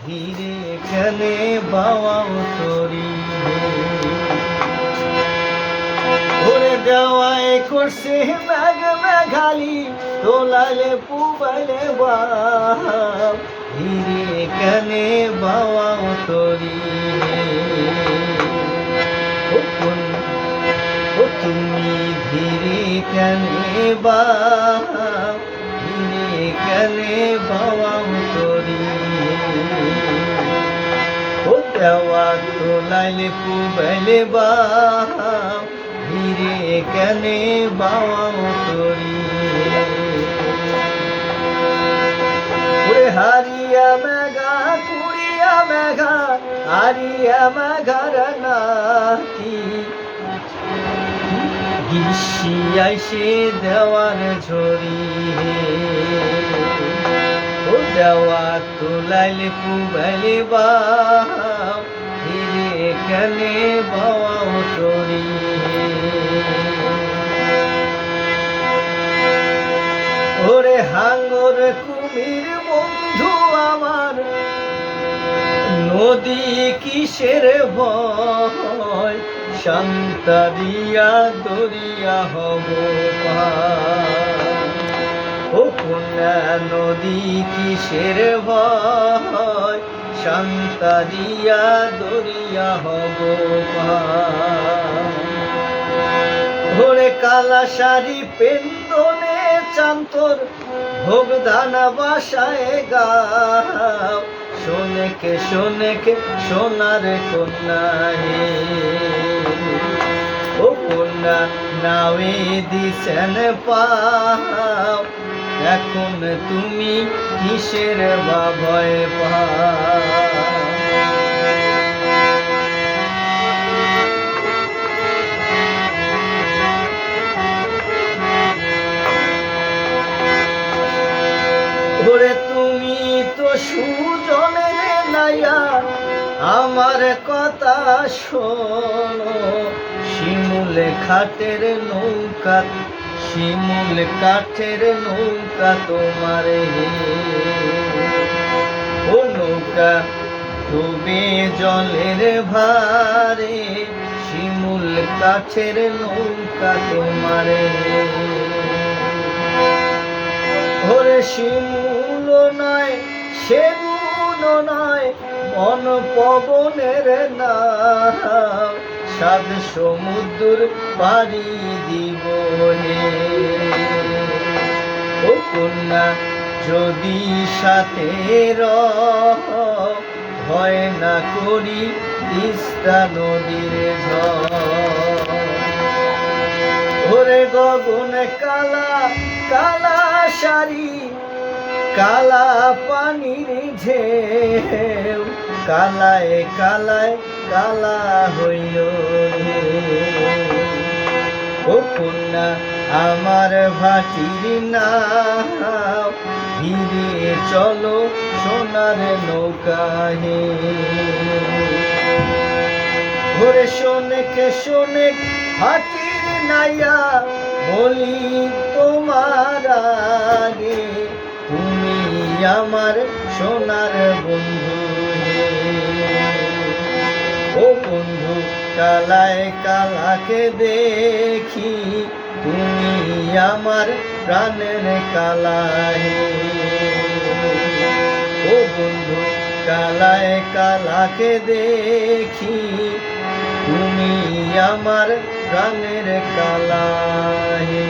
ধীরে কেনে বাওয়াও তরি ওরে দেওয়ায় করছে মেঘ মেঘালি তোলালে পুবাইলে বাপ ধীরে কেনে বাওয়াও তরি তুমি ধীরে কেনে বাপ ধীরে কেনে বাওয়াও তরি ও দেওয়া তোলাইলে পুবাইলে বাপ ধীরে কেনে বাওয়াও তরি ওরে হারিয়া মেঘা কুড়িয়া মেঘা হারিয়া মেঘার নাতি গ্রীষ্মি আইসে দেওয়ার ঝরি ও দেওয়া তোলাইলে পুবাইলে বাপ ধীরে কেনে বাওয়াও তরি ওরে হাঙ্গর কুমির বন্ধু আমার নদী কিসের ভয় শান্তা দিয়া দরিয়া হব ও কন্যা নদী কিসের ভয় শান্তা দিয়া দরিয়া হব ওরে কালা শাড়ি পেন্দনে চান্তর ভোগ দানা বাসায় গাও শোনেকে শোনেকে সোনার কন্যা হে ও কন্যা নাওয়ে দিছেন পাও এখন তুমি কিসের বা ভয় পাও ওরে তুমি তো সুজনের নাইয়া আমার কথা শোনো শিমুল খাটের নৌকা শিমুল কাঠের নৌকা তোমার হে ও নৌকা ডুবে জলের ভারে শিমুল কাঠের নৌকা তোমার হে ওরে শিমুল নয় সেগুন নয় বন পবনের নাম সাত সমুদ্র পাড়ি দিব হে ও কন্যা যদি সাথে ভয় না করি তিস্তা নদীর ঝড় ওরে গগন কালা কালা শাড়ি কালা পানির ঢেউ কালায় কালায় কালা হইল রে ও কন্যা আমার ভাটির নাও ধীরে চলো সোনার নৌকা হে ওরে শোনেকে শোনেক ভাটির নাইয়া বলি তোমার আগে তুমি আমার সোনার বন্ধু হে ও বন্ধু কালায় কালাকে দেখি তুমি আমার প্রাণের কালা হে ও বন্ধু কালায় কালাকে দেখি তুমি আমার প্রাণের কালা হে